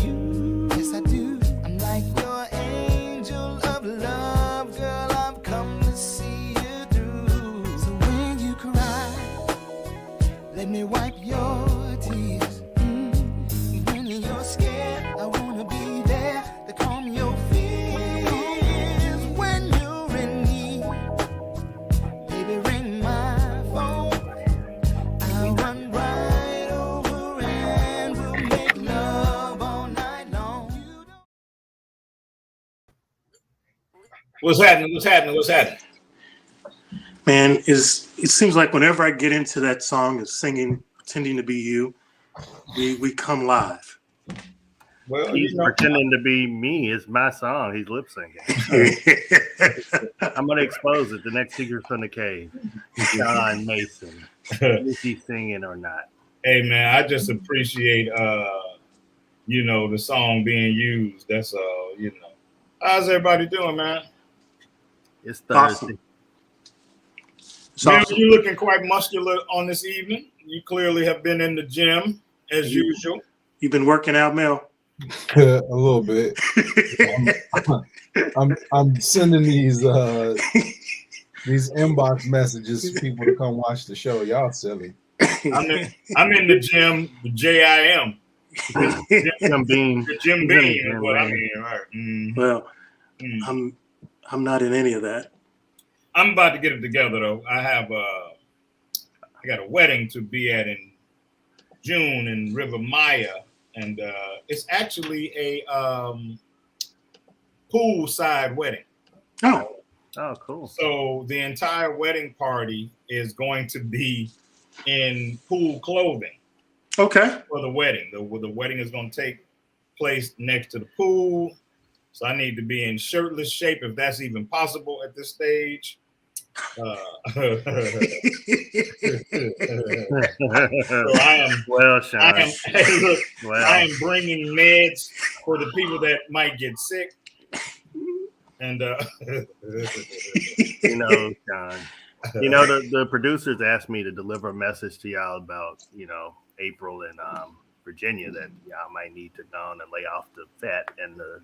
you. Yes, I do. I'm like your angel of love, girl. I've come to see you through. So when you cry, let me wipe your tears. When you're scared, I wanna be there to calm your fears. When you're in need, baby, ring my phone. I'll run right over and we'll make love all night long. What's happening? What's happening? What's happening? Man, it seems like whenever I get into that song of singing, pretending to be you, we come live. Well, he's pretending to be me. It's my song. He's lip syncing. I'm gonna expose it. The next Secrets from the Cave. John Mason. Is he singing or not? Hey man, I just appreciate the song being used. That's How's everybody doing, man? It's Thursday. Man, you're looking quite muscular on this evening. You clearly have been in the gym as usual. You've been working out, Mel? A little bit. I'm sending these inbox messages for people to come watch the show. Y'all silly. I'm in the gym, the JIM. Jim Beam. The Jim Beam is what I mean, right? Well, I'm not in any of that. I'm about to get it together though. I got a wedding to be at in June in River Maya, and it's actually a poolside wedding. Oh, cool. So the entire wedding party is going to be in pool clothing. Okay. For the wedding. The wedding is going to take place next to the pool. So I need to be in shirtless shape if that's even possible at this stage. So I am bringing meds for the people that might get sick. And John, the producers asked me to deliver a message to y'all about, April and Virginia, that y'all might need to go on and lay off the fat and the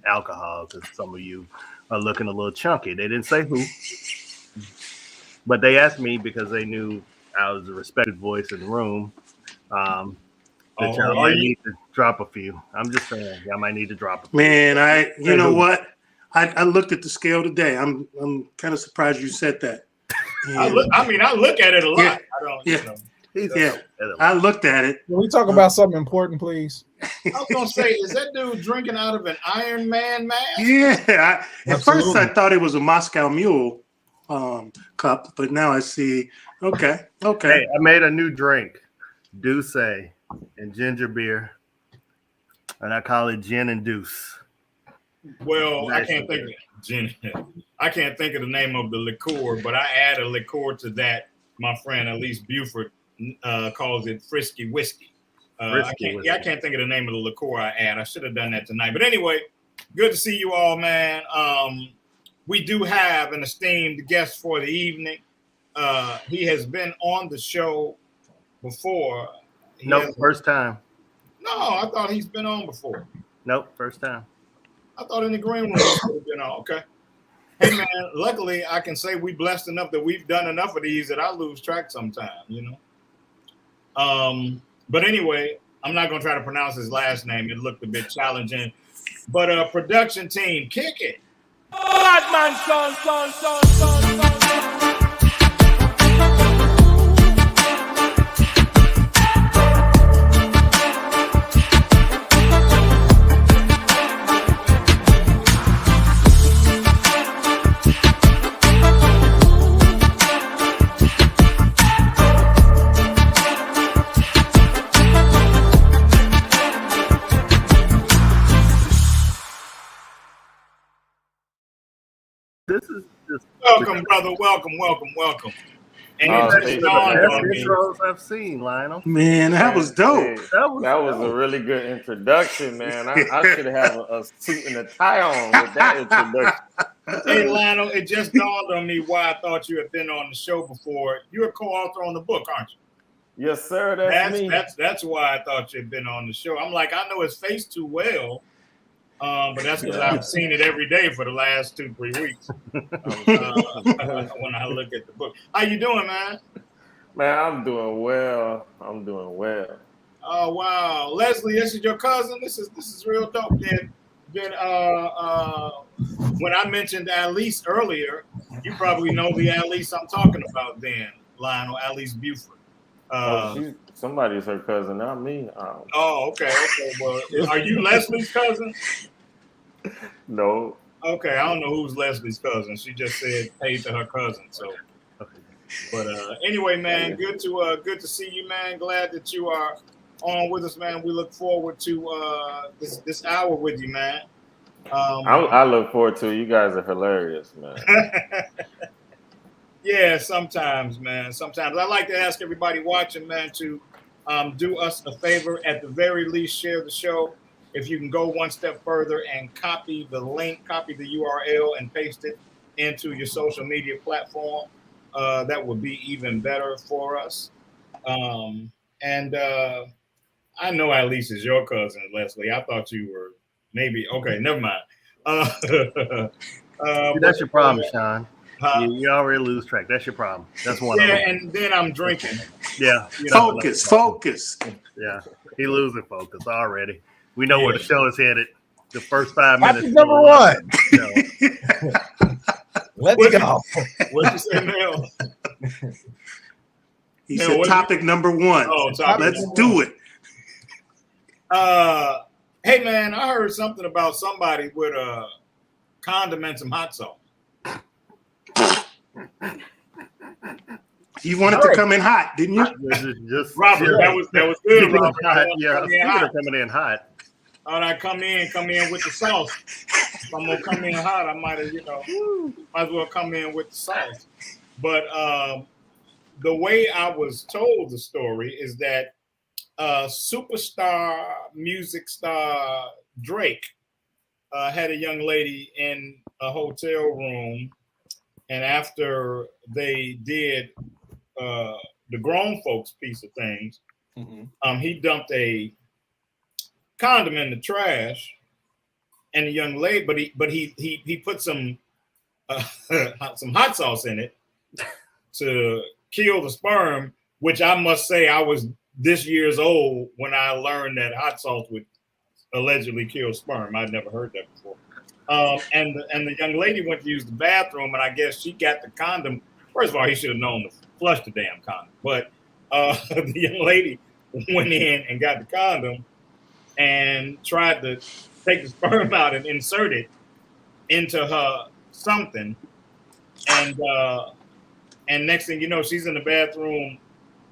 alcohol because some of you are looking a little chunky. They didn't say who, but they asked me because they knew I was a respected voice in the room. That y'all might need to drop a few. I'm just saying, y'all might need to drop a few. Man, you know what? I looked at the scale today. I'm kind of surprised you said that. I look at it a lot. Yeah. I looked at it. Can we talk about something important, please? I was gonna say, is that dude drinking out of an Iron Man mask? Yeah. At first, I thought it was a Moscow Mule cup, but now I see. Okay. Hey, I made a new drink, Douce and ginger beer, and I call it Gin and Deuce. Well, I can't think of the name of the liqueur, but I add a liqueur to that. My friend Elise Buford calls it Frisky Whiskey. I can't think of the name of the liqueur I add. I should have done that tonight. But anyway, good to see you all, man. We do have an esteemed guest for the evening. He has been on the show before. First time. No, I thought he's been on before. Nope, first time. I thought in the green room he would have been on. Okay. Hey man, luckily I can say we blessed enough that we've done enough of these that I lose track sometimes, But anyway, I'm not gonna try to pronounce his last name. It looked a bit challenging. But production team, kick it. Bad man, son. This is just welcome, brother. Welcome. And best intros I've seen, Lionel. Man, that was dope. That was a really good introduction, man. I should have a suit and a tie on with that introduction. Hey, Lionel, it just dawned on me why I thought you had been on the show before. You're a co-author on the book, aren't you? Yes, sir. That's me. That's why I thought you'd been on the show. I'm like, I know his face too well, but that's because I've seen it every day for the last 2-3 weeks. When I look at the book, how you doing, man? Man, I'm doing well. I'm doing well. Oh wow, Leslie, this is your cousin. This is real dope. Then when I mentioned Alice earlier, you probably know the Alice I'm talking about. Then Lionel, Alice Buford. Somebody's her cousin, not me. Oh, okay. Well, are you Leslie's cousin? No. Okay, I don't know who's Leslie's cousin. She just said paid to her cousin. So, but anyway, man, good to see you, man. Glad that you are on with us, man. We look forward to this hour with you, man. I look forward to it. You guys are hilarious, man. Yeah, sometimes, man. Sometimes I like to ask everybody watching, man, to do us a favor. At the very least, share the show. If you can go one step further and copy the link, copy the URL, and paste it into your social media platform, that would be even better for us. And I know Alice is your cousin, Leslie. I thought you were maybe okay. Never mind. That's your problem, Sean. You already lose track. That's your problem. That's one. Yeah, and then I'm drinking. Yeah. Focus. Yeah, he losing focus already. We know where the show is headed. The first 5 minutes. Topic number one. Let's go. What'd you say, Mel? He said topic number one. Oh, let's do it. Hey, man, I heard something about somebody with a condom and some hot sauce. You wanted to come in hot, didn't you? Robert, that was good, Robert. Yeah, coming in hot. All right, come in with the sauce. If I'm gonna come in hot, I might have, might as well come in with the sauce. But the way I was told the story is that superstar music star Drake had a young lady in a hotel room, and after they did the grown folks piece of things, he dumped a condom in the trash, and the young lady, but he put some hot sauce in it to kill the sperm, which I must say I was this years old when I learned that hot sauce would allegedly kill sperm. I'd never heard that before. And the young lady went to use the bathroom, and I guess she got the condom. First of all, he should have known to flush the damn condom. But the young lady went in and got the condom and tried to take the sperm out and insert it into her something. And next thing you know, she's in the bathroom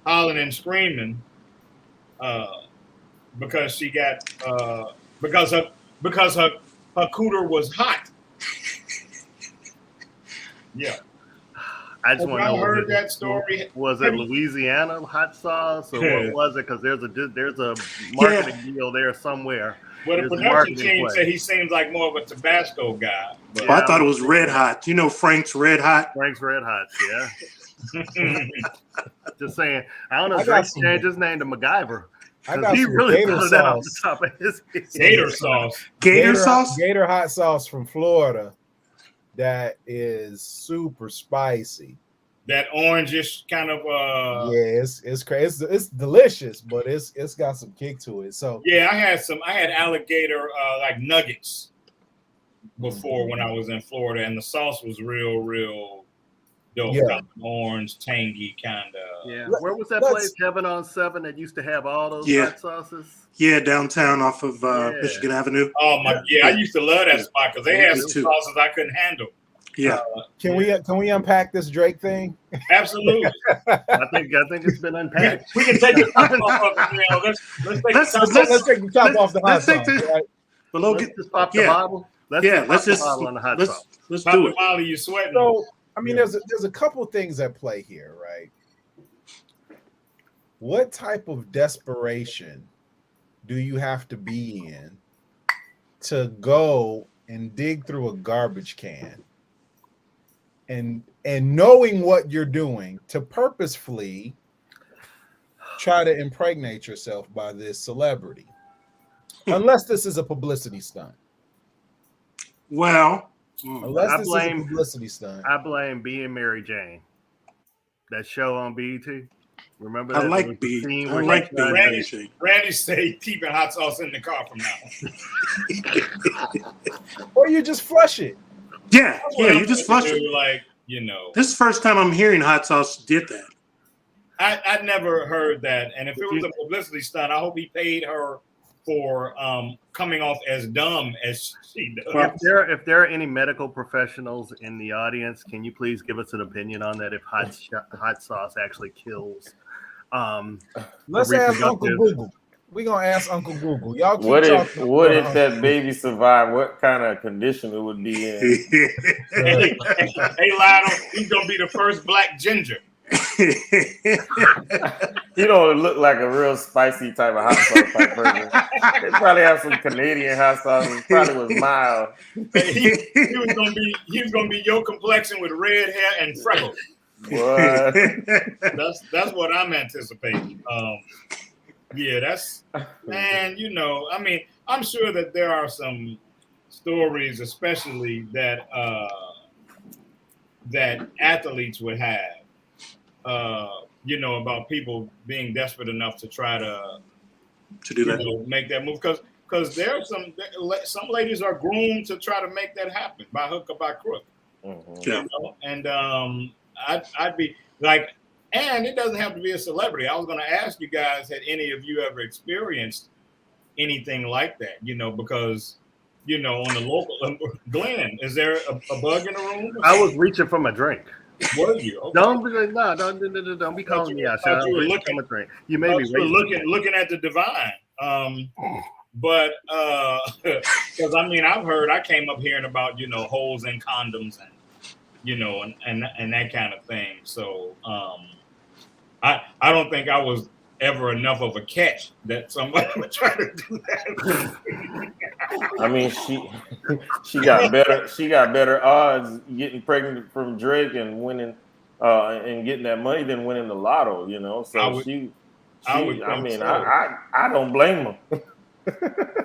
hollering and screaming because she got because her cooter was hot. Yeah. I just want to know. Heard that story? Was it Louisiana hot sauce or what was it? Because there's a marketing deal there somewhere. Well, the production team said he seems like more of a Tabasco guy. But I thought it was Red Hot. You know Frank's Red Hot? Frank's Red Hot, yeah. Just saying. I don't know if Drake changed his name to MacGyver. He really put that off the top of his head. Gator sauce. Gator sauce? Gator hot sauce from Florida. That is super spicy. That orangish kind of it's crazy. It's delicious, but it's got some kick to it. So yeah, I had alligator like nuggets before when I was in Florida, and the sauce was real dope. Yeah. Orange, tangy kind of. Yeah. Where was that place, Heaven on 7, that used to have all those hot sauces? Yeah, downtown off of Michigan Avenue. Oh my! Yeah, I used to love that spot because they had some sauces I couldn't handle. Yeah. Can we unpack this Drake thing? Absolutely. I think it's been unpacked. We can take the top off of it. Let's take the top off the hot sauce. Right? Let's just pop the bottle. Let's just bottle on the hot sauce. Let's do it. While you sweating. So I mean, there's a couple things at play here, right? What type of desperation do you have to be in to go and dig through a garbage can and knowing what you're doing to purposefully try to impregnate yourself by this celebrity, unless this is a publicity stunt. Well, Unless this is a publicity stunt. I blame B and Mary Jane. That show on BET. Remember that? I like B. I like B. Randy say keeping hot sauce in the car from now on. Or you just flush it. Yeah, you just flush it. Like, you know. This is the first time I'm hearing hot sauce did that. I'd never heard that. And if it was a publicity stunt, I hope he paid her for coming off as dumb as she does. If there are any medical professionals in the audience, can you please give us an opinion on that? If hot sauce actually kills? Let's ask Uncle Google. We're gonna ask Uncle Google. Y'all keep what talking. What if that baby survived? What kind of condition it would be in? Hey, Lionel, he's gonna be the first black ginger. He don't look like a real spicy type of hot sauce type person. They probably have some Canadian hot sauce. It probably was mild. He was gonna be your complexion with red hair and freckles. What? That's what I'm anticipating. Yeah, that's, man, you know, I mean, I'm sure that there are some stories, especially that that athletes would have, you know, about people being desperate enough to try to do that, make that move, because there are some ladies are groomed to try to make that happen by hook or by crook. Mm-hmm. Yeah. You know? And I'd be like, and it doesn't have to be a celebrity. I was going to ask you guys, had any of you ever experienced anything like that? You know, because, you know, on the local, Glenn, is there a bug in the room? I was reaching for my drink. Were you? Okay. Don't be calling me out. You were looking, you may be looking at the divine. But because I mean, I came up hearing about, you know, holes in condoms and, you know, and that kind of thing. So I don't think I was ever enough of a catch that somebody would try to do that. I mean, she got better odds getting pregnant from Drake and winning and getting that money than winning the lotto, you know. So I don't blame her.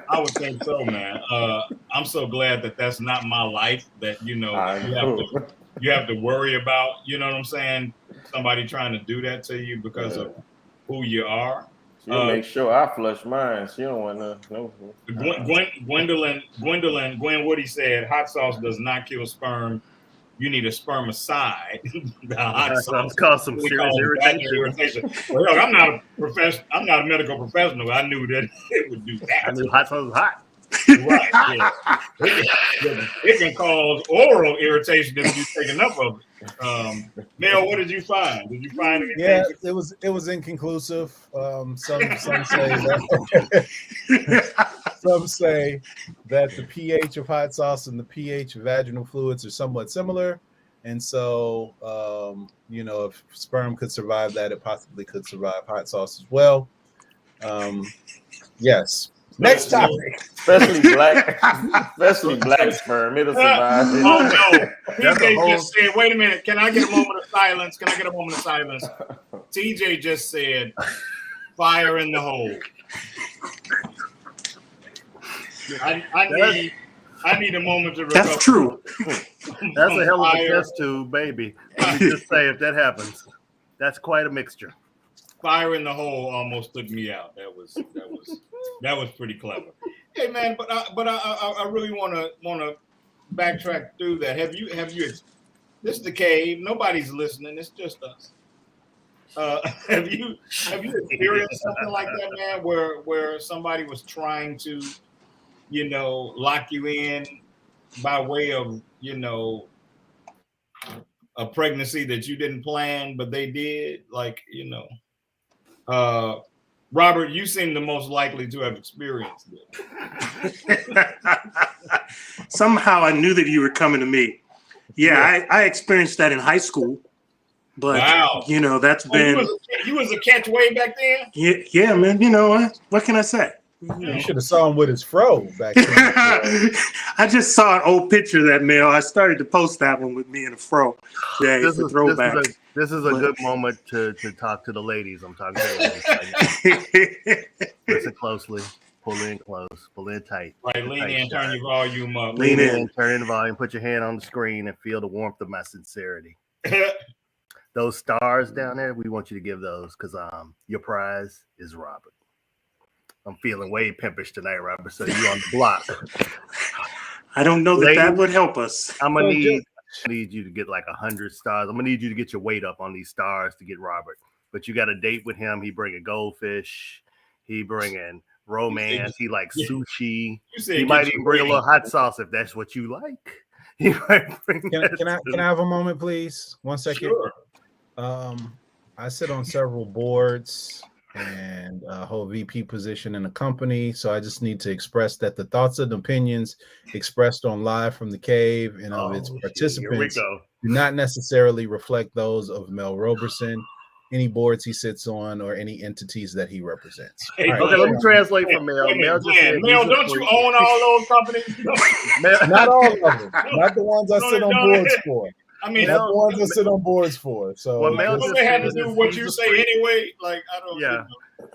I would think so, man. I'm so glad that that's not my life, that, you know, you have to worry about, you know what I'm saying, somebody trying to do that to you because of who you are. She'll make sure I flush mine. She don't want no. Gwen Woody said, hot sauce does not kill sperm. You need a spermicide. The hot sauce cause some serious irritation. Well, look, I'm not a medical professional. I knew that it would do that. I knew hot sauce was hot. Right. Yeah. It can cause oral irritation if you take enough of it. Mel, what did you find? Did you find anything? Yeah, it was inconclusive. Some say that the pH of hot sauce and the pH of vaginal fluids are somewhat similar, and so you know, if sperm could survive that, it possibly could survive hot sauce as well. Yes. Next topic. Especially black sperm. It'll survive. Oh no. TJ just said, wait a minute, can I get a moment of silence? TJ just said, fire in the hole. I need a moment to recover. That's true. That's a hell of a test tube, baby. Let me just say, if that happens, that's quite a mixture. Fire in the hole almost took me out. That was pretty clever. Hey man, but I really want to backtrack through that. Have you? This is the cave. Nobody's listening. It's just us. Have you experienced something like that, man? Where somebody was trying to, you know, lock you in by way of, you know, a pregnancy that you didn't plan, but they did, like, you know. Robert, you seem the most likely to have experienced it. Somehow I knew that you were coming to me. Yeah. I experienced that in high school, but you know, that's been. You was a catch way back then. Yeah, man. You know what can I say? You should have saw him with his fro back then. I just saw an old picture of that male. I started to post that one with me and a fro. Yeah, it's a throwback. This is a good moment to talk to the ladies. I'm talking to the ladies. Listen closely. Pull in close. Pull in tight. Right, lean in, turn your volume up. Lean in, turn in the volume. Put your hand on the screen and feel the warmth of my sincerity. Those stars down there, we want you to give those because your prize is Robert. I'm feeling way pimpish tonight, Robert. So you on the block. I don't know that would help us. I'm gonna need you to get like 100 stars. I'm gonna need you to get your weight up on these stars to get Robert. But you got a date with him. He bringing goldfish. He bringing romance. He likes sushi. He might even bring a little hot sauce if that's what you like. He might bring Can I have a moment, please? 1 second. Sure. I sit on several boards and hold VP position in a company, so I just need to express that the thoughts and opinions expressed on Live from the Cave and of its participants do not necessarily reflect those of Mel Roberson, any boards he sits on, or any entities that he represents. Hey, Right. Okay, let me translate for Mel. Mel, don't you own all those companies? Not all of them. Not the ones I sit on boards for. I mean, not the ones I sit on boards for. So well, Mel don't they have to do what you say anyway? Like, I don't. Yeah,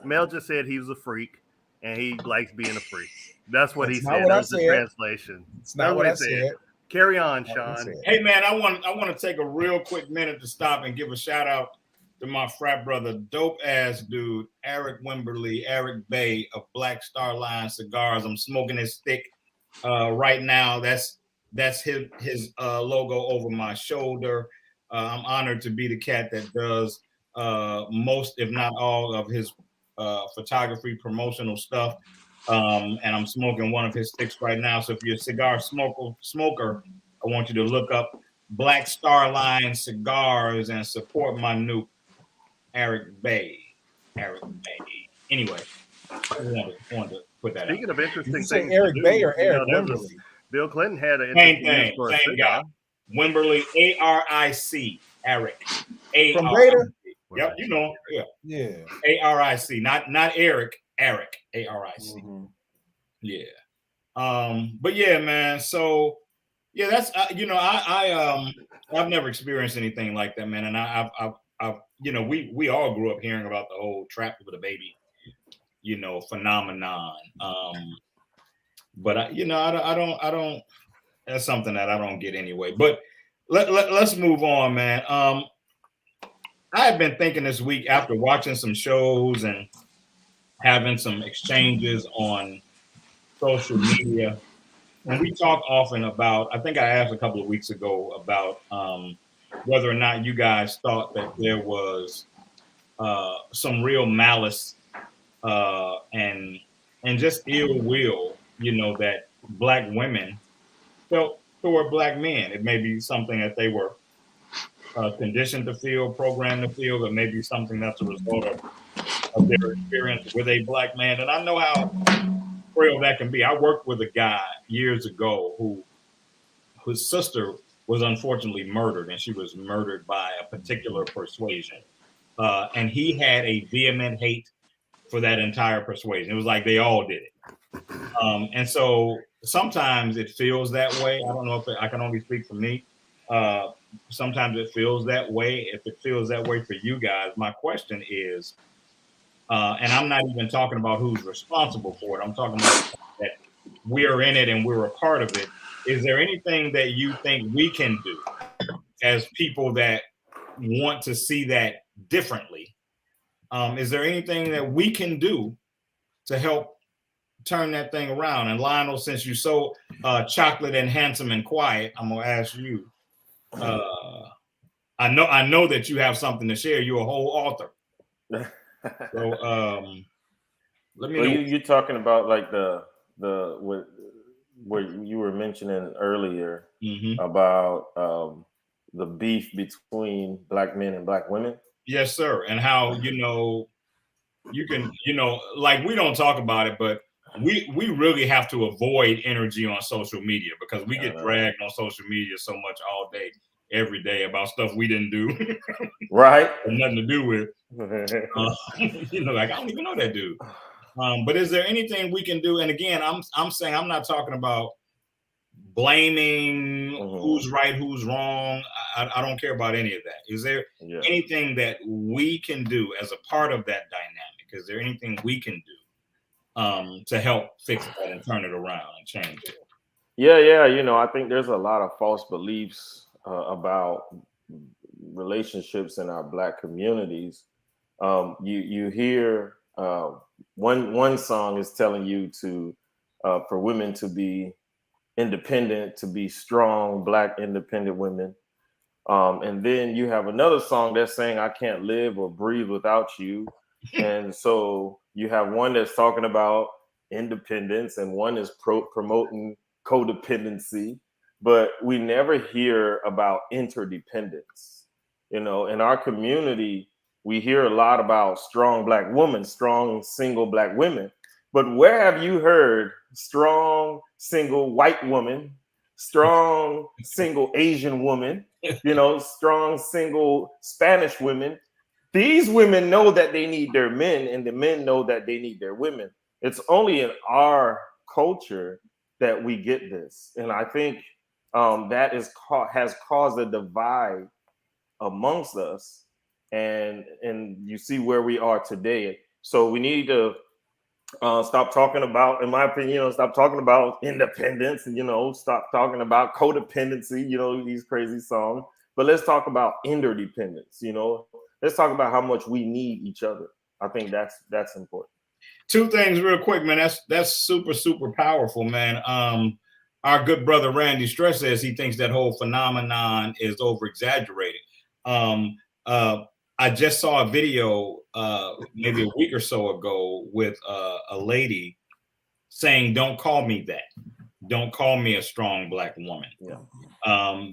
Mel just said he was a freak and he likes being a freak. That's what he said. What That's the translation. It's not what I said. Carry on, Sean. Hey man, I want to take a real quick minute to stop and give a shout out to my frat brother, dope ass dude, Eric Eric Bay of Black Star Line Cigars. I'm smoking his stick right now. That's his logo over my shoulder. I'm honored to be the cat that does most, if not all, of his photography promotional stuff. And I'm smoking one of his sticks right now. So if you're a cigar smoker, I want you to look up Black Star Line Cigars and support my new Eric Bay. Anyway, I wanted to put that Speaking out. of interesting things, Eric Bay or Eric Wimberly? Bill Clinton had an Same guy. Wimberly, ARIC, Eric. From Raider? Yep, you know, yeah. ARIC, not Eric, ARIC. Mm-hmm. Yeah. But yeah, man. So yeah, that's I've never experienced anything like that, man. And I've we all grew up hearing about the whole trap with a baby, phenomenon. But I don't. That's something that I don't get anyway. But let's move on, man. I have been thinking this week after watching some shows and having some exchanges on social media, and we talk often about. I think I asked a couple of weeks ago about whether or not you guys thought that there was some real malice and just ill will, that Black women felt toward Black men. It may be something that they were conditioned to feel, programmed to feel, but maybe something that's a result of their experience with a Black man. And I know how real that can be. I worked with a guy years ago whose sister was unfortunately murdered, and she was murdered by a particular persuasion. And he had a vehement hate for that entire persuasion. It was like they all did it. And so sometimes it feels that way. I don't know if I can only speak for me. Sometimes it feels that way. If it feels that way for you guys, my question is, and I'm not even talking about who's responsible for it. I'm talking about that we're in it and we're a part of it. Is there anything that you think we can do as people that want to see that differently? Is there anything that we can do to help turn that thing around? And Lionel, since you're so chocolate and handsome and quiet, I'm gonna ask you. I know that you have something to share. You're a whole author. So let me know. You're talking about like the where you were mentioning earlier about the beef between Black men and Black women. Yes, sir. And how you can like we don't talk about it, but we really have to avoid energy on social media because we get dragged on social media so much all day, every day about stuff we didn't do, right? Nothing to do with. Like I don't even know that dude. But is there anything we can do? And again, I'm saying I'm not talking about blaming who's right, who's wrong. I don't care about any of that. Is there anything that we can do as a part of that dynamic? Is there anything we can do to help fix that and turn it around and change it? Yeah. You know, I think there's a lot of false beliefs about relationships in our Black communities. You hear one song is telling you to for women to be independent, to be strong, Black independent women. And then you have another song that's saying, I can't live or breathe without you. And so you have one that's talking about independence and one is promoting codependency, but we never hear about interdependence. You know, in our community, we hear a lot about strong Black women, strong single Black women. But where have you heard strong single white woman, strong single Asian woman, you know, strong single Spanish women? These women know that they need their men, and the men know that they need their women. It's only in our culture that we get this, and I think that has caused a divide amongst us, and you see where we are today. So we need to stop talking about, in my opinion, stop talking about independence, and stop talking about codependency, these crazy songs. But let's talk about interdependence. Let's talk about how much we need each other. I think that's important. Two things real quick, man. That's super powerful, man. Our good brother Randy Stress says he thinks that whole phenomenon is over exaggerated. I just saw a video maybe a week or so ago with a lady saying, "Don't call me that. Don't call me a strong Black woman,"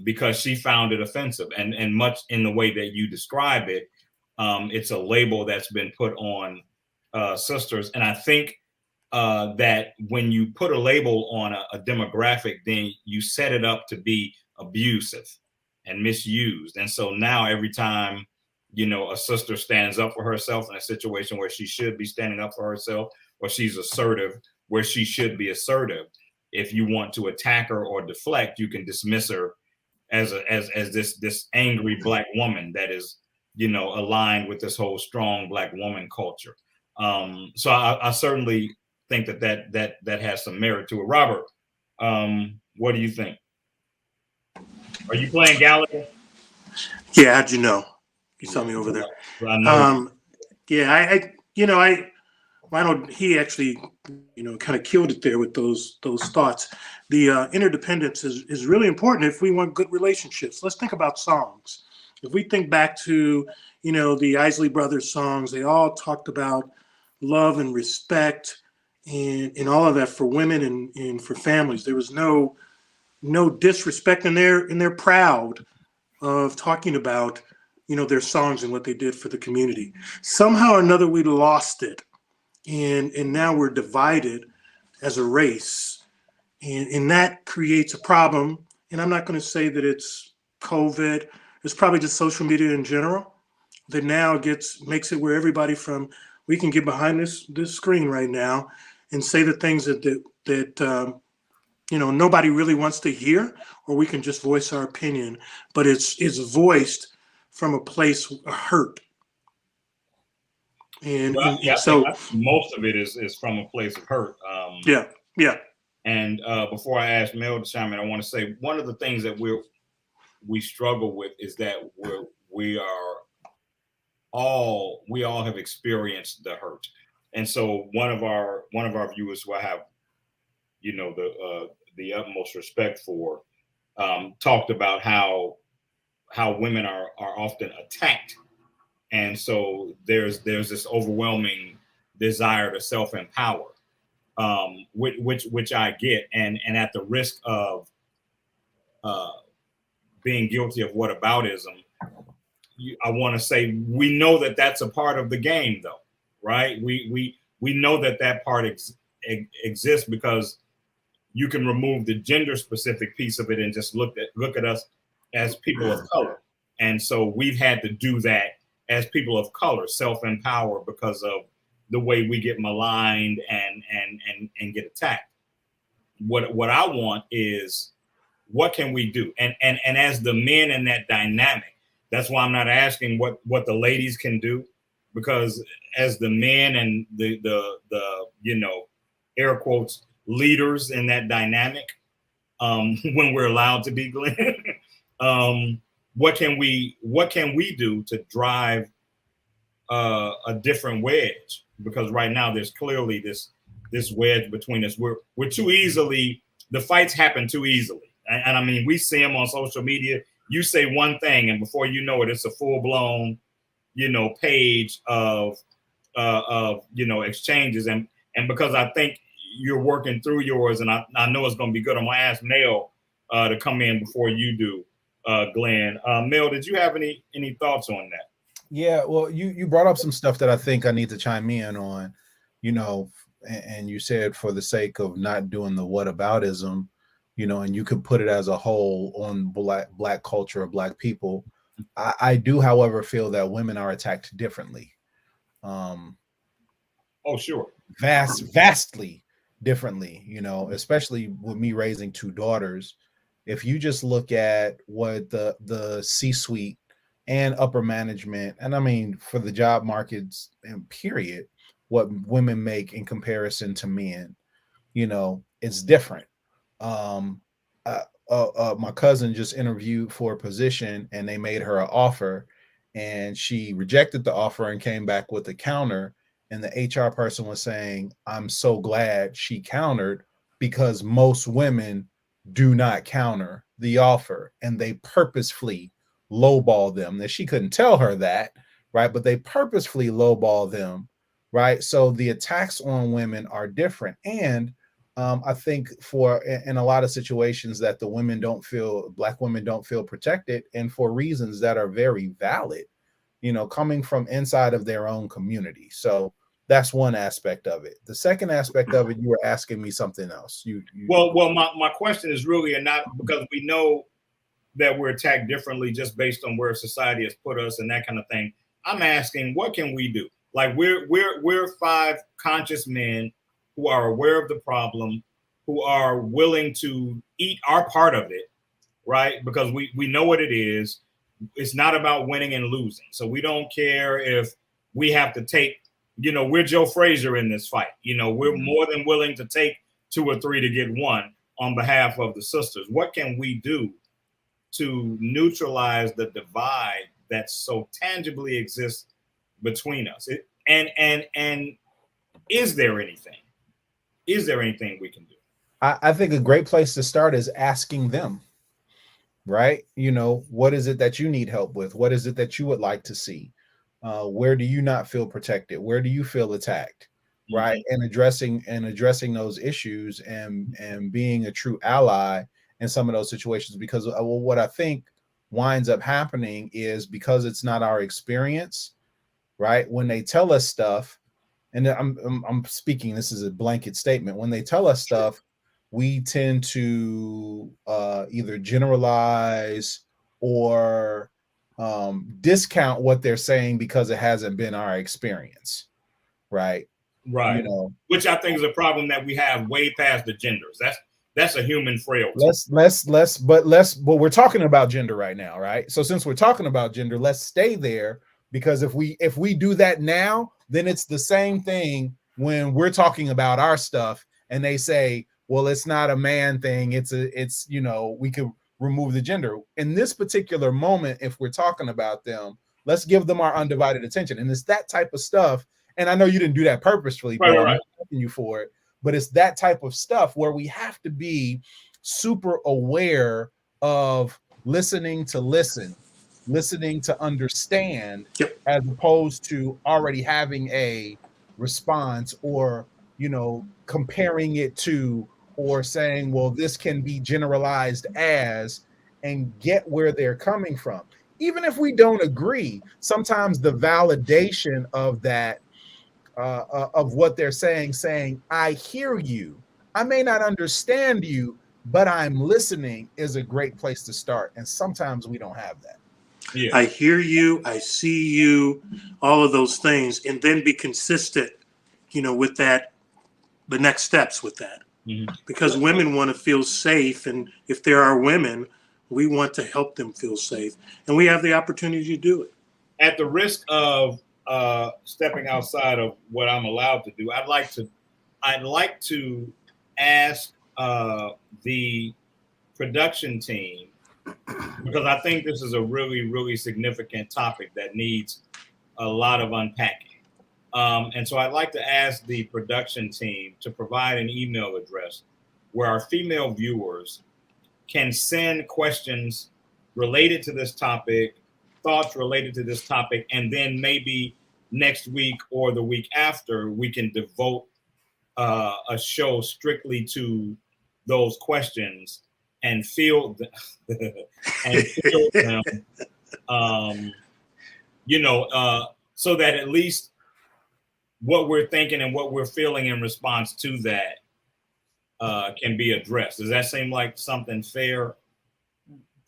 because she found it offensive, and much in the way that you describe it, it's a label that's been put on sisters. And I think that when you put a label on a demographic, then you set it up to be abusive and misused. And so now every time a sister stands up for herself in a situation where she should be standing up for herself, or she's assertive where she should be assertive, if you want to attack her or deflect, you can dismiss her as this angry Black woman that is aligned with this whole strong Black woman culture. So I certainly think that has some merit to it. Robert, what do you think? Are you playing Gallagher? Yeah, how'd you know? You saw me over there. I know. He actually, kind of killed it there with those thoughts. The interdependence is really important if we want good relationships. Let's think about songs. If we think back to, the Isley Brothers songs, they all talked about love and respect and all of that for women and for families. There was no disrespect, and they're proud of talking about their songs and what they did for the community. Somehow or another we lost it, and now we're divided as a race, and that creates a problem. And I'm not going to say that it's COVID. It's probably just social media in general that now makes it where everybody we can get behind this screen right now and say the things that nobody really wants to hear, or we can just voice our opinion, but it's voiced from a place of hurt. And, so most of it is from a place of hurt. Yeah. And before I ask Mel to chime in, I want to say one of the things that we struggle with is that we all have experienced the hurt. And so one of our viewers who I have, the utmost respect for, talked about how women are often attacked. And so there's this overwhelming desire to self-empower, which I get, and at the risk of being guilty of whataboutism, I want to say we know that that's a part of the game, though, right? We know that part exists, because you can remove the gender-specific piece of it and just look at us as people of color. And so we've had to do that as people of color, self-empower, because of the way we get maligned and get attacked. What I want is, what can we do? And as the men in that dynamic, that's why I'm not asking what the ladies can do, because as the men and the air quotes leaders in that dynamic, when we're allowed to be, Glenn, what can we do to drive a different wedge? Because right now there's clearly this wedge between us. We're too easily, the fights happen too easily. And I mean, we see them on social media. You say one thing, and before you know it, it's a full-blown, page of exchanges. And because I think you're working through yours, and I know it's going to be good, I'm going to ask Mel to come in before you do, Glenn. Mel, did you have any thoughts on that? Yeah, well, you brought up some stuff that I think I need to chime in on, and you said for the sake of not doing the whataboutism, and you could put it as a whole on black culture or black people. I do, however, feel that women are attacked differently. Oh, sure. Vastly differently, especially with me raising two daughters. If you just look at what the C-suite and upper management, and I mean for the job markets and period, what women make in comparison to men, it's different. My cousin just interviewed for a position, and they made her an offer, and she rejected the offer and came back with a counter. And the HR person was saying, I'm so glad she countered, because most women do not counter the offer, and they purposefully lowball them. That she couldn't tell her that, right? But they purposefully lowball them, right? So the attacks on women are different. And I think in a lot of situations that black women don't feel protected, and for reasons that are very valid, coming from inside of their own community. So that's one aspect of it. The second aspect of it, you were asking me something else. Well, my question is really, and not because we know that we're attacked differently just based on where society has put us and that kind of thing. I'm asking, what can we do? Like we're 5 conscious men who are aware of the problem, who are willing to eat our part of it, right? Because we know what it is. It's not about winning and losing. So we don't care if we have to take, we're Joe Frazier in this fight. We're more than willing to take 2 or 3 to get 1 on behalf of the sisters. What can we do to neutralize the divide that so tangibly exists between us? And is there anything? Is there anything we can do? I think a great place to start is asking them, right? What is it that you need help with? What is it that you would like to see? Where do you not feel protected? Where do you feel attacked? Right. Mm-hmm. And addressing those issues and being a true ally in some of those situations, because what I think winds up happening is, because it's not our experience, right? When they tell us stuff, and I'm speaking, this is a blanket statement. When they tell us stuff, we tend to either generalize or discount what they're saying because it hasn't been our experience, right? Right. Which I think is a problem that we have way past the genders. That's a human frailty. But we're talking about gender right now, right? So since we're talking about gender, let's stay there, because if we do that now, then it's the same thing when we're talking about our stuff and they say, well, it's not a man thing. It's we can remove the gender. In this particular moment, if we're talking about them, let's give them our undivided attention. And it's that type of stuff. And I know you didn't do that purposefully, right. I'm thanking you for it, but it's that type of stuff where we have to be super aware of listening to listen, listening to understand, yep, as opposed to already having a response or, comparing it to, or saying, well, this can be generalized as, and get where they're coming from. Even if we don't agree, sometimes the validation of that, of what they're saying, I hear you. I may not understand you, but I'm listening, is a great place to start. And sometimes we don't have that. Yeah. I hear you, I see you, all of those things, and then be consistent with that, the next steps with that. Mhm. Because women want to feel safe. And if there are women, we want to help them feel safe. And we have the opportunity to do it. At the risk of stepping outside of what I'm allowed to do, I'd like to ask the production team, because I think this is a really, really significant topic that needs a lot of unpacking. And so I'd like to ask the production team to provide an email address where our female viewers can send questions related to this topic, thoughts related to this topic, and then maybe next week or the week after, we can devote a show strictly to those questions and field them, so that at least what we're thinking and what we're feeling in response to that can be addressed. Does that seem like something fair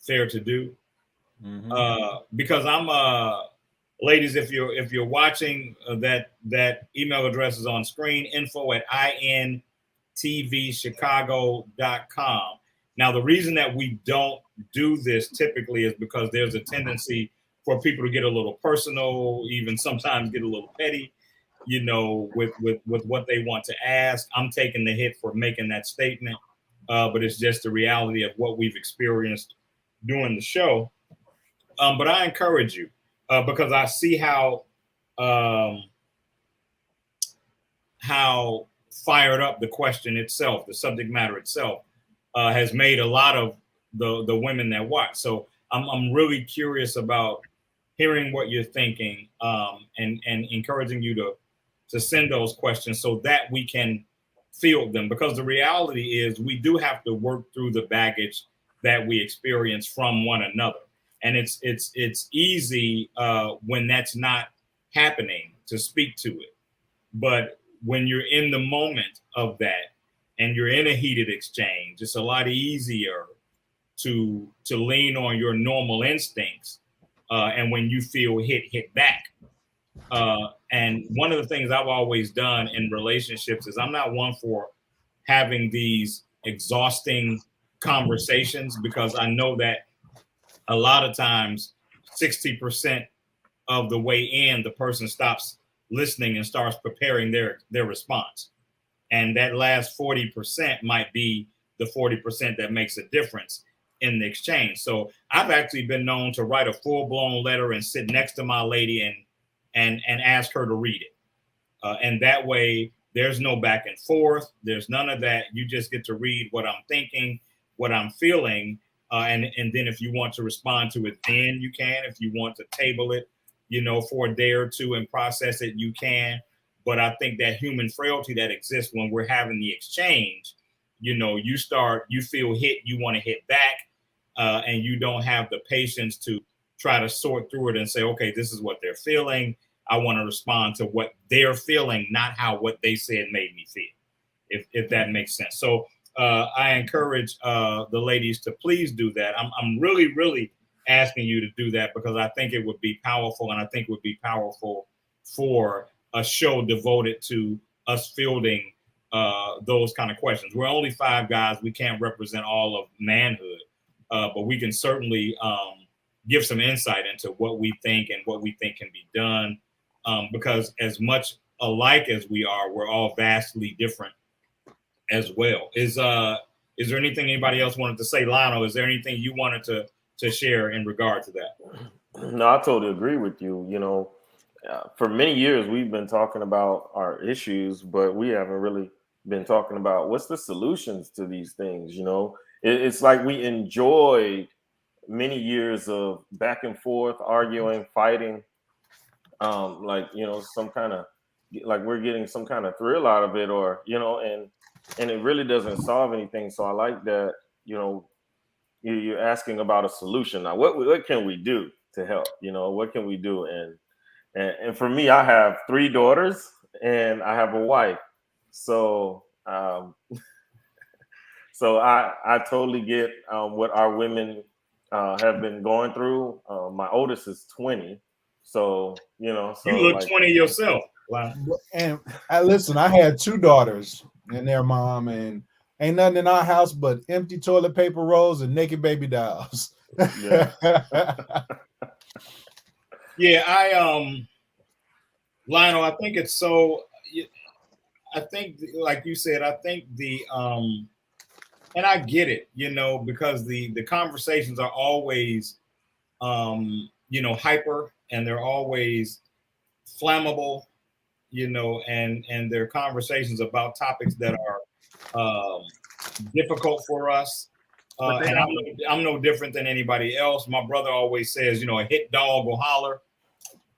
to do? Mm-hmm. Because I'm ladies, if you're watching, that email address is on screen, info@intvchicago.com. Now, the reason that we don't do this typically is because there's a tendency for people to get a little personal, even sometimes get a little petty, with what they want to ask. I'm taking the hit for making that statement, but it's just the reality of what we've experienced doing the show. But I encourage you, because I see how fired up the question itself, the subject matter itself, has made a lot of the women that watch. So I'm really curious about hearing what you're thinking, and encouraging you to send those questions so that we can field them. Because the reality is we do have to work through the baggage that we experience from one another. And it's easy when that's not happening to speak to it. But when you're in the moment of that and you're in a heated exchange, it's a lot easier to lean on your normal instincts. And when you feel hit back. And one of the things I've always done in relationships is I'm not one for having these exhausting conversations, because I know that a lot of times 60% of the way in, the person stops listening and starts preparing their response. And that last 40% might be the 40% that makes a difference in the exchange. So I've actually been known to write a full-blown letter and sit next to my lady and ask her to read it. And that way there's no back and forth. There's none of that. You just get to read what I'm thinking, what I'm feeling. And then if you want to respond to it, then you can. If you want to table it, for a day or two and process it, you can. But I think that human frailty that exists when we're having the exchange, you feel hit, you want to hit back, and you don't have the patience to try to sort through it and say, okay, this is what they're feeling. I want to respond to what they're feeling, not how what they said made me feel, if that makes sense. So I encourage the ladies to please do that. I'm really, really asking you to do that, because I think it would be powerful, and I think it would be powerful for a show devoted to us fielding those kind of questions. We're only 5 guys. We can't represent all of manhood, but we can certainly give some insight into what we think and what we think can be done, because as much alike as we are, we're all vastly different as well. Is there anything anybody else wanted to say? Lionel, is there anything you wanted to share in regard to that? No, I totally agree with you. For many years, we've been talking about our issues, but we haven't really been talking about what's the solutions to these things. It's like we enjoyed many years of back and forth, arguing, fighting, some kind of, like we're getting some kind of thrill out of it, or, and it really doesn't solve anything. So I like that, you're asking about a solution. Now, what can we do to help? What can we do? And for me, I have 3 daughters and I have a wife. So, so I totally get what our women have been going through. My oldest is 20. So, you look like 20 yourself. And I listen, I had 2 daughters and their mom, and ain't nothing in our house but empty toilet paper rolls and naked baby dolls. Yeah. Yeah, Lionel, I think it's so. I think, like you said, I think and I get it, because the conversations are always, hyper, and they're always flammable, and they're conversations about topics that are difficult for us. And I'm no different than anybody else. My brother always says, a hit dog will holler.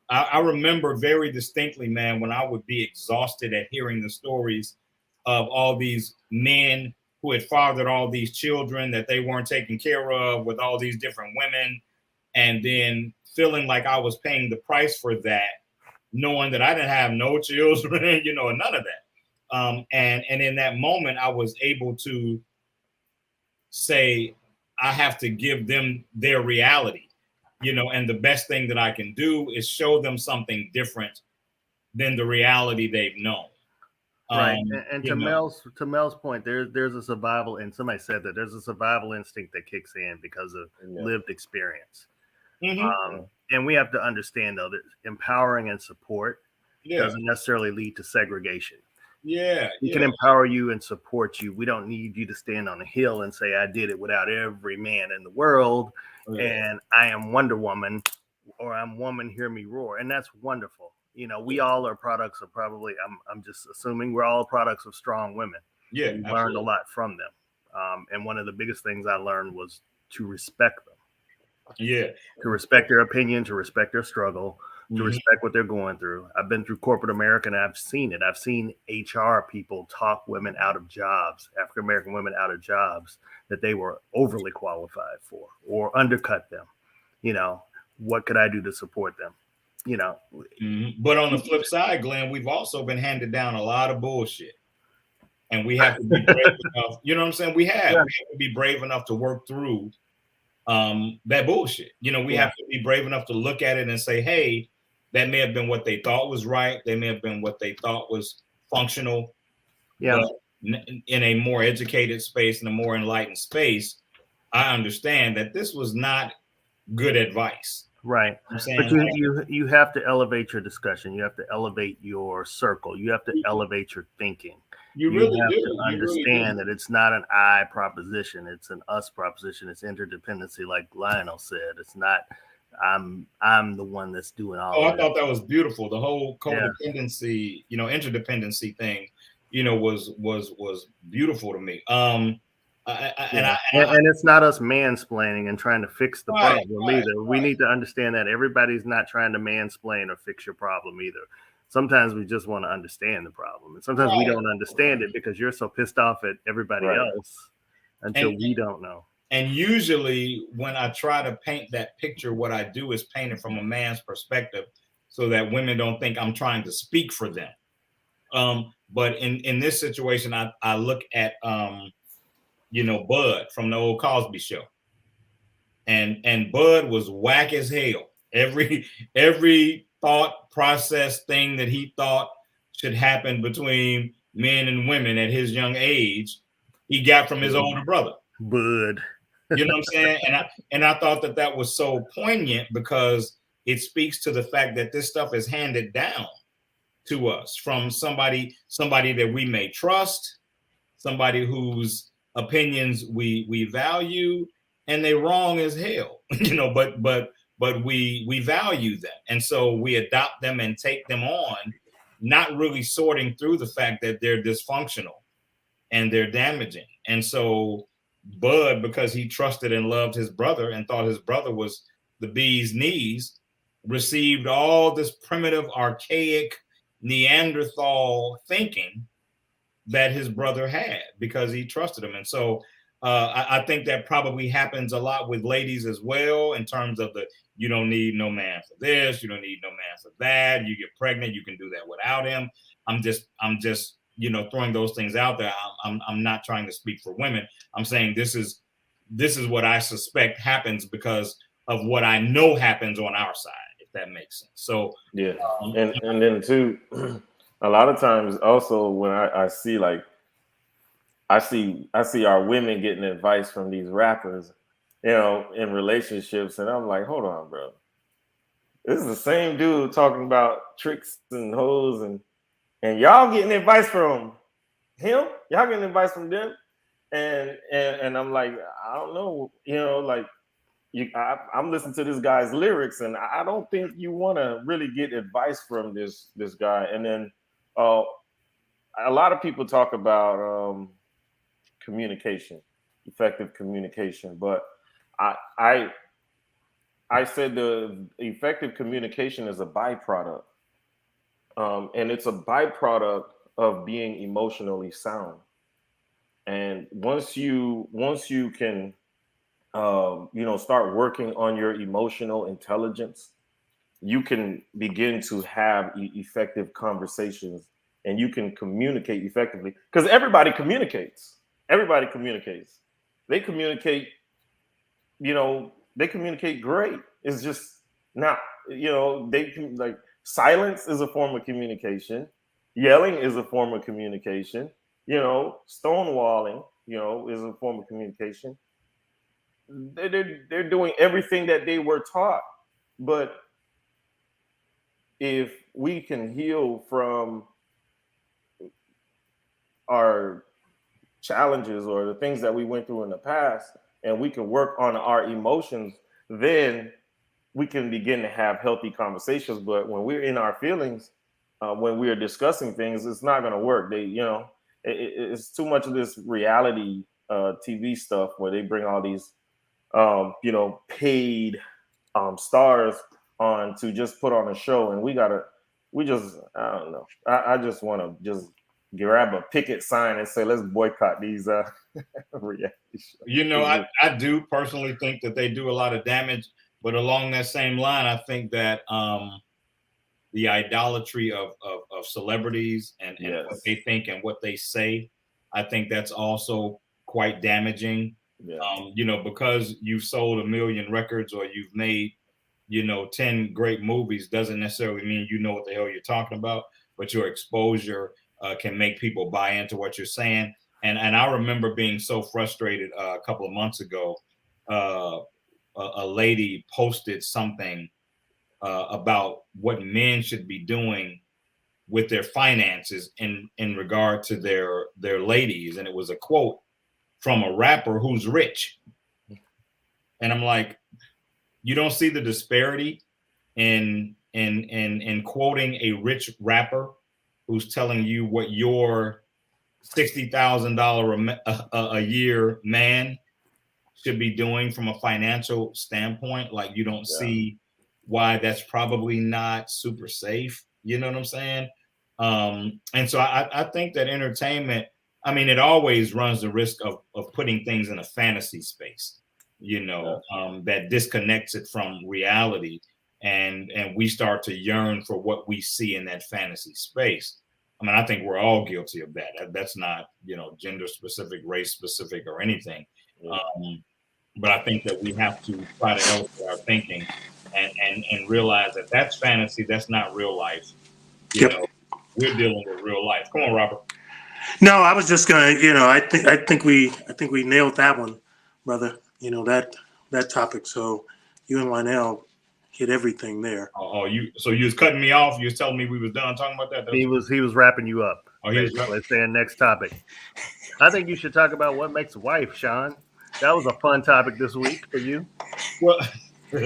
I remember very distinctly, man, when I would be exhausted at hearing the stories of all these men who had fathered all these children that they weren't taking care of with all these different women, and then feeling like I was paying the price for that, knowing that I didn't have no children, and none of that. And in that moment, I was able to say, I have to give them their reality. And the best thing that I can do is show them something different than the reality they've known. Right. And to Mel's point, there's a survival, and somebody said that there's a survival instinct that kicks in because of lived experience. Mm-hmm. And we have to understand, though, that empowering and support doesn't necessarily lead to segregation. We can empower you and support you. We don't need you to stand on a hill and say, I did it without every man in the world. And I am Wonder Woman, or I'm woman, hear me roar. And that's wonderful. We all are products of I'm just assuming we're all products of strong women. Yeah. We learned a lot from them. And one of the biggest things I learned was to respect them. Yeah. To respect their opinion, to respect their struggle, to respect what they're going through. I've been through corporate America, and I've seen it. I've seen HR people talk women out of jobs, African-American women out of jobs that they were overly qualified for, or undercut them. What could I do to support them? But on the flip side, Glenn, we've also been handed down a lot of bullshit. And we have to be brave enough. You know what I'm saying? We have to be brave enough to work through that bullshit. We have to be brave enough to look at it and say, hey, that may have been what they thought was right. They may have been what they thought was functional. Yeah. But in a more educated space, in a more enlightened space, I understand that this was not good advice. Right. But you have to elevate your discussion. You have to elevate your circle. You have to elevate your thinking. You really have do. to understand that it's not an I proposition. It's an us proposition. It's interdependency, like Lionel said. It's not I'm the one that's doing all. I thought that was beautiful. The whole codependency, interdependency thing, was beautiful to me. And it's not us mansplaining and trying to fix the problem either. We need to understand that everybody's not trying to mansplain or fix your problem either. Sometimes we just want to understand the problem, and sometimes we don't understand it because you're so pissed off at everybody else until we don't know. And usually when I try to paint that picture, what I do is paint it from a man's perspective so that women don't think I'm trying to speak for them. But in this situation, I look at, Bud from the old Cosby Show. And Bud was whack as hell. Every thought process thing that he thought should happen between men and women at his young age, he got from his older brother. Bud. You know what I'm saying? And I thought that was so poignant because it speaks to the fact that this stuff is handed down to us from somebody that we may trust, somebody whose opinions we value, and they wrong as hell, but we value them. And so we adopt them and take them on, not really sorting through the fact that they're dysfunctional and they're damaging. And so Bud, because he trusted and loved his brother and thought his brother was the bee's knees, received all this primitive, archaic Neanderthal thinking that his brother had because he trusted him. And so I think that probably happens a lot with ladies as well, in terms of you don't need no man for this, you don't need no man for that. You get pregnant, you can do that without him. I'm just throwing those things out there. I'm not trying to speak for women. I'm saying this is what I suspect happens because of what I know happens on our side, if that makes sense. So yeah, and then too, a lot of times also when I see like I see our women getting advice from these rappers, you know, in relationships, and I'm like, hold on, bro. This is the same dude talking about tricks and hoes, and y'all getting advice from him. Y'all getting advice from them, and I'm like, I don't know, you know, like I'm listening to this guy's lyrics, and I don't think you want to really get advice from this guy. And then a lot of people talk about communication, effective communication, but I said the effective communication is a byproduct, and it's a byproduct of being emotionally sound. And once you can start working on your emotional intelligence, you can begin to have effective conversations, and you can communicate effectively, because everybody communicates. They communicate, they communicate great. It's just not, they can, like, silence is a form of communication. Yelling is a form of communication. Stonewalling, is a form of communication. They're doing everything that they were taught. But if we can heal from our challenges or the things that we went through in the past, and we can work on our emotions, then we can begin to have healthy conversations. But when we're in our feelings, when we are discussing things, it's not going to work. It's too much of this reality TV stuff where they bring all these paid stars on to just put on a show, and I don't know. I just want to just grab a picket sign and say, let's boycott these reality shows. I do personally think that they do a lot of damage, but along that same line, I think that the idolatry of celebrities and Yes. what they think and what they say, I think that's also quite damaging. Yeah. Because you've sold 1 million records or you've made 10 great movies doesn't necessarily mean you know what the hell you're talking about, but your exposure can make people buy into what you're saying. And I remember being so frustrated a couple of months ago. A lady posted something about what men should be doing with their finances in regard to their ladies, and it was a quote from a rapper who's rich. And I'm like, you don't see the disparity in quoting a rich rapper who's telling you what your $60,000 a year man should be doing from a financial standpoint. Like, you don't see why that's probably not super safe. You know what I'm saying? And so I think that entertainment, it always runs the risk of putting things in a fantasy space, that disconnects it from reality. And we start to yearn for what we see in that fantasy space. I think we're all guilty of that. That's not, gender specific, race specific, or anything. Yeah. But I think that we have to try to elevate our thinking and realize that that's fantasy. That's not real life. We're dealing with real life. Come on, Robert. No, I was just gonna, I think we nailed that one, brother. That topic. So you and Lionel hit everything there. You was cutting me off. You was telling me we was done talking about that. He was wrapping you up. Let's say next topic. I think you should talk about what makes a wife, Sean. That was a fun topic this week for you. Well, I'm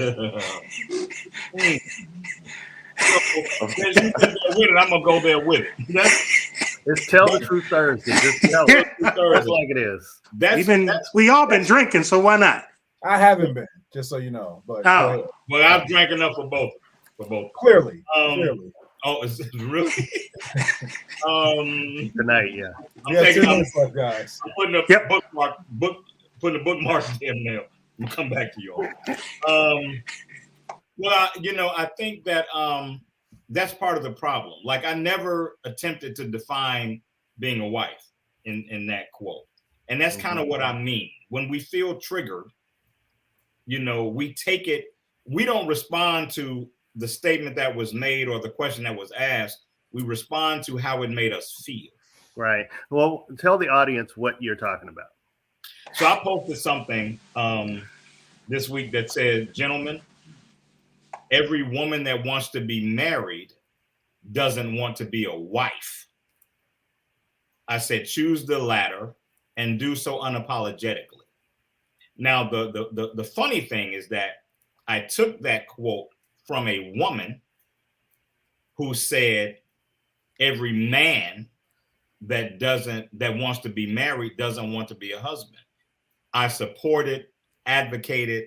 gonna go there with it. It's Tell the Truth Thursday. Just tell it. That's like it is. We all been drinking, so why not? I haven't been, just so you know. But well, I've drank enough for both. Clearly. Oh, it's really. Tonight, yeah. I'm 2 minutes left, guys. I'm putting a putting a bookmark in there. We'll come back to you all. Well, I think that that's part of the problem. Like, I never attempted to define being a wife in that quote. And that's kind of what I mean. When we feel triggered, we take it, we don't respond to the statement that was made or the question that was asked. We respond to how it made us feel. Right. Well, tell the audience what you're talking about. So I posted something this week that said, gentlemen, every woman that wants to be married doesn't want to be a wife. I said, choose the latter and do so unapologetically. Now, the funny thing is that I took that quote from a woman who said, every man that wants to be married doesn't want to be a husband. I supported, advocated,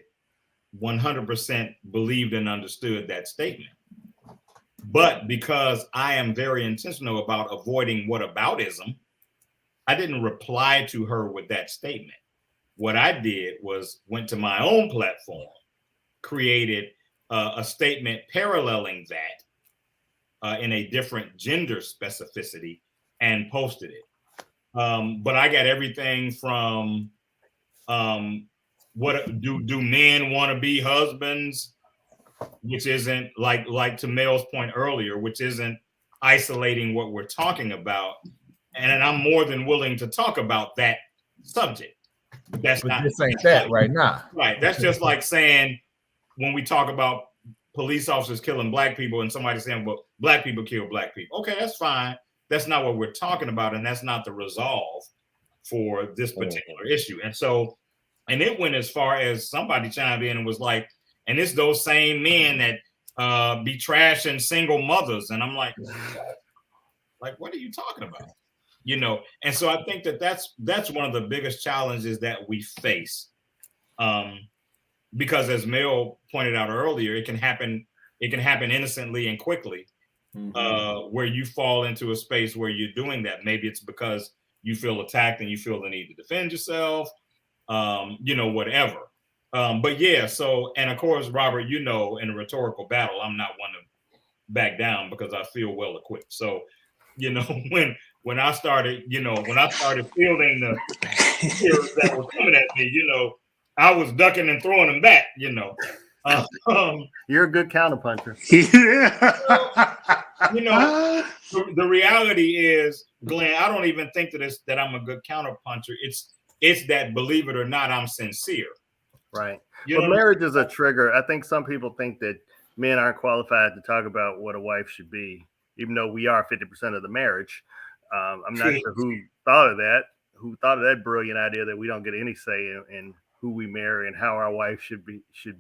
100% believed and understood that statement. But because I am very intentional about avoiding whataboutism, I didn't reply to her with that statement. What I did was went to my own platform, created a statement paralleling that in a different gender specificity and posted it. But I got everything from what do men want to be husbands, which isn't like to Mel's point earlier, which isn't isolating what we're talking about. And I'm more than willing to talk about that subject. But this ain't that right now. Right. That's just like saying when we talk about police officers killing black people and somebody saying, well, black people kill black people. Okay, that's fine. That's not what we're talking about. And that's not the resolve for this particular issue. And so, and it went as far as somebody chimed in and was like, and it's those same men that be trashing single mothers. And I'm like, what are you talking about? You know, and so I think that's one of the biggest challenges that we face. Because as Mel pointed out earlier, it can happen innocently and quickly, where you fall into a space where you're doing that. Maybe it's because you feel attacked and you feel the need to defend yourself, whatever. But yeah, so, and of course, Robert, in a rhetorical battle, I'm not one to back down because I feel well equipped. So, when I started fielding the fears that were coming at me, I was ducking and throwing them back, You're a good counterpuncher. The reality is, Glenn, I don't even think that I'm a good counterpuncher. It's that, believe it or not, I'm sincere. Right. But marriage is a trigger. I think some people think that men aren't qualified to talk about what a wife should be, even though we are 50% of the marriage. I'm not sure who thought of that brilliant idea that we don't get any say in who we marry and how our wife should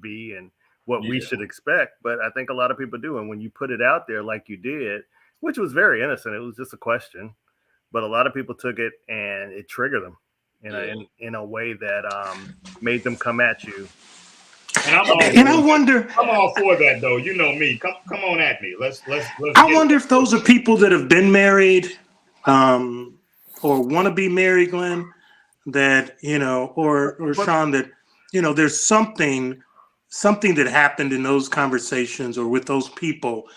be and what we should expect. But I think a lot of people do. And when you put it out there like you did, which was very innocent, it was just a question, but a lot of people took it and it triggered them in a way that made them come at you. And I wonder. I'm all for that, though. You know me. Come on at me. Let's. I wonder if those are people that have been married, or want to be married, Glenn. That or Sean. That there's something that happened in those conversations or with those people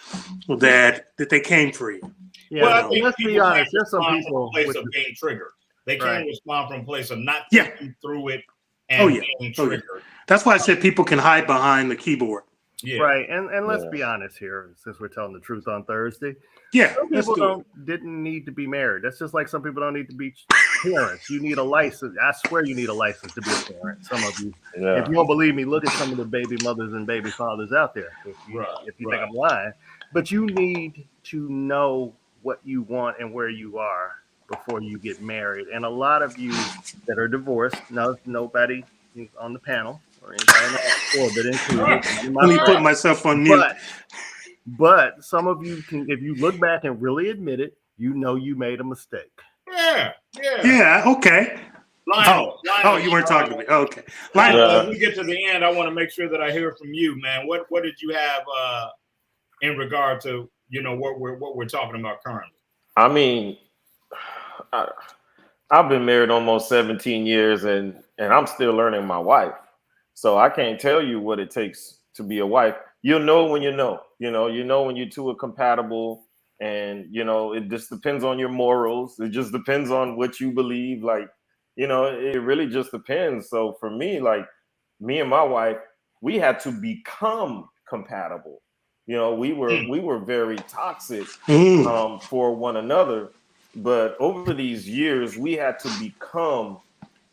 that they came free. Yeah. Well, I think let's be honest. There's some people from a place of being triggered. They can't respond from a place of not thinking through it and being triggered. That's why I said people can hide behind the keyboard. Yeah. Right. And let's be honest here, since we're telling the truth on Thursday. Yeah. Some people didn't need to be married. That's just like some people don't need to be parents. You need a license. I swear you need a license to be a parent. Some of you. Yeah. If you don't believe me, look at some of the baby mothers and baby fathers out there. If you think I'm lying. But you need to know what you want and where you are before you get married. And a lot of you that are divorced, nobody on the panel or anybody on the orbit included. Let me put myself on mute. But some of you can, if you look back and really admit it, you made a mistake. Yeah. Okay. Lionel, you weren't talking to me. Okay. Lionel, as we get to the end, I want to make sure that I hear from you, man. What did you have in regard to what we're talking about currently? I mean, I've been married almost 17 years, and I'm still learning my wife. So I can't tell you what it takes to be a wife. You'll know when you know. You know when you two are compatible, and it just depends on your morals. It just depends on what you believe. It really just depends. So for me, me and my wife, we had to become compatible. You know, we were very toxic for one another. But over these years, we had to become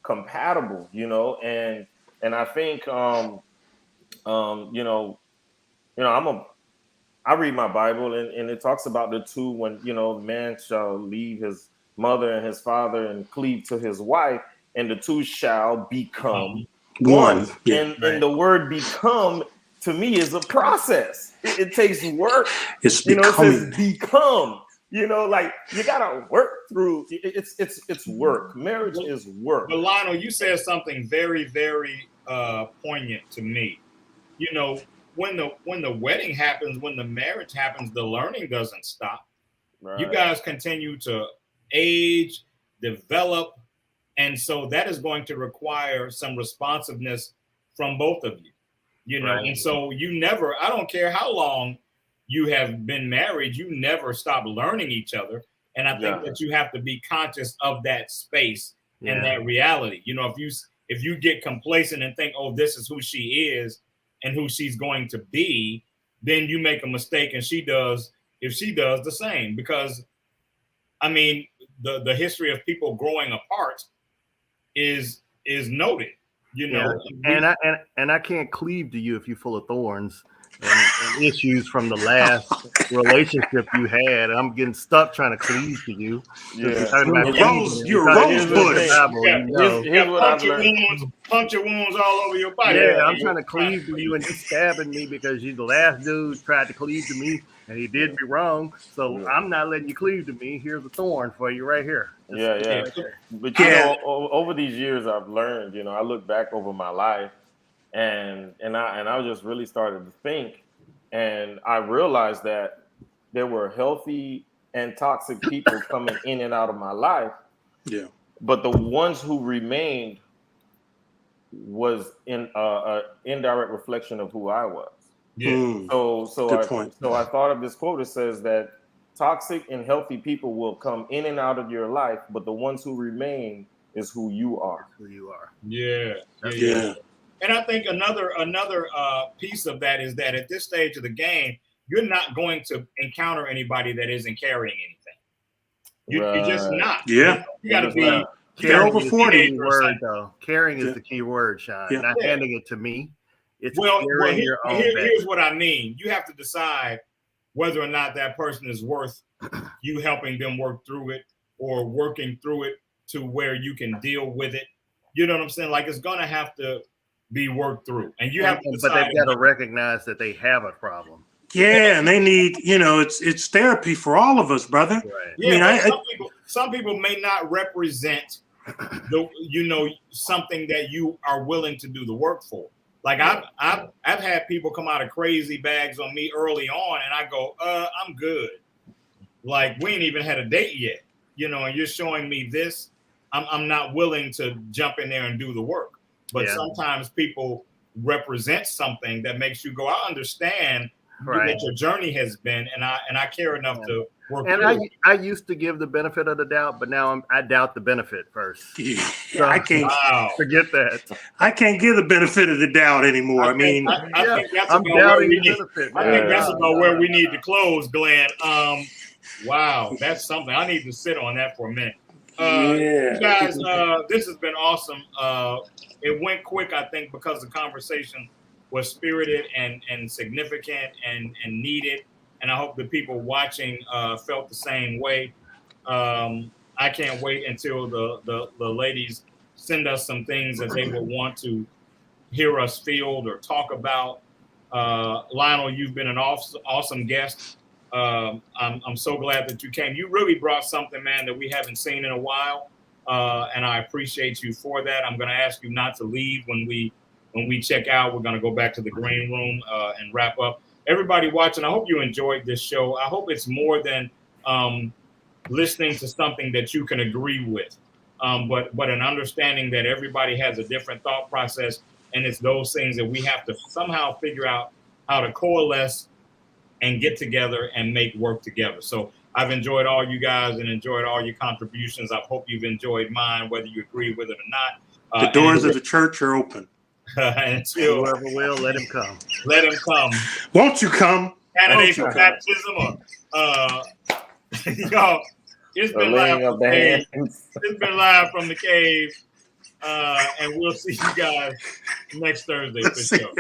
compatible, you know, and I think I read my Bible, and it talks about the two, when, you know, man shall leave his mother and his father and cleave to his wife, and the two shall become one. Yeah, and the word become to me is a process. It takes work. It's becoming. It says become. You know, like, you gotta work through. It's work. Marriage is work. But Lionel, you said something very, very poignant to me. You know, when the wedding happens, when the marriage happens, the learning doesn't stop. Right. You guys continue to age, develop, and so that is going to require some responsiveness from both of you. You know, right. And so you never, I don't care how long you have been married, you never stop learning each other. And I think that you have to be conscious of that space and that reality. You know, if you get complacent and think, oh, this is who she is and who she's going to be, then you make a mistake, and if she does the same. Because I mean, the history of people growing apart is noted. You know, and I can't cleave to you if you're full of thorns and issues from the last relationship you had. I'm getting stuck trying to cleave to you. Yeah, you're a rosebush. Puncture wounds all over your body. Yeah, I'm trying to cleave to you, and you're stabbing me because you're the last dude tried to cleave to me, and he did me wrong. So I'm not letting you cleave to me. Here's a thorn for you right here. Yeah. But you know, over these years, I've learned. You know, I look back over my life, and I just really started to think, and I realized that there were healthy and toxic people coming in and out of my life. Yeah. But the ones who remained was in indirect reflection of who I was. Yeah. So I thought of this quote. It says that toxic and healthy people will come in and out of your life, but the ones who remain is who you are. Yeah. And I think another piece of that is that at this stage of the game, you're not going to encounter anybody that isn't carrying anything. You're just not. Yeah. You got to be. You're over 40. Word, though. Caring is the key word, Sean. Yeah. Not handing it to me. It's here's what I mean. You have to decide whether or not that person is worth you helping them work through it or working through it to where you can deal with it. You know what I'm saying? Like, it's going to have to be worked through. And you have to decide. But they've got to recognize that they have a problem. Yeah, and they need, you know, it's therapy for all of us, brother. Right. Yeah, I mean, some people may not represent something that you are willing to do the work for. Like, I've had people come out of crazy bags on me early on, and I go, I'm good. Like, we ain't even had a date yet, you know, and you're showing me this. I'm not willing to jump in there and do the work. But sometimes people represent something that makes you go, I understand what your journey has been, and I care enough to work. And I used to give the benefit of the doubt, but now I doubt the benefit first. Yeah, so I can't forget that. I can't give the benefit of the doubt anymore. I think that's about where we need to close, Glenn. Wow, that's something. I need to sit on that for a minute. You guys, this has been awesome. It went quick, I think, because the conversation was spirited and significant and needed. And I hope the people watching felt the same way. I can't wait until the ladies send us some things that they will want to hear us field or talk about. Lionel, you've been an awesome guest. I'm so glad that you came. You really brought something, man, that we haven't seen in a while. And I appreciate you for that. I'm going to ask you not to leave when we check out. We're going to go back to the green room and wrap up. Everybody watching, I hope you enjoyed this show. I hope it's more than listening to something that you can agree with, but an understanding that everybody has a different thought process, and it's those things that we have to somehow figure out how to coalesce and get together and make work together. So I've enjoyed all you guys and enjoyed all your contributions. I hope you've enjoyed mine, whether you agree with it or not. The doors of the church are open. Until whoever will, let him come. Let him come. Won't you come? candidate for baptism, or y'all. It's been live from the cave. It's been live from the cave, and we'll see you guys next Thursday for sure.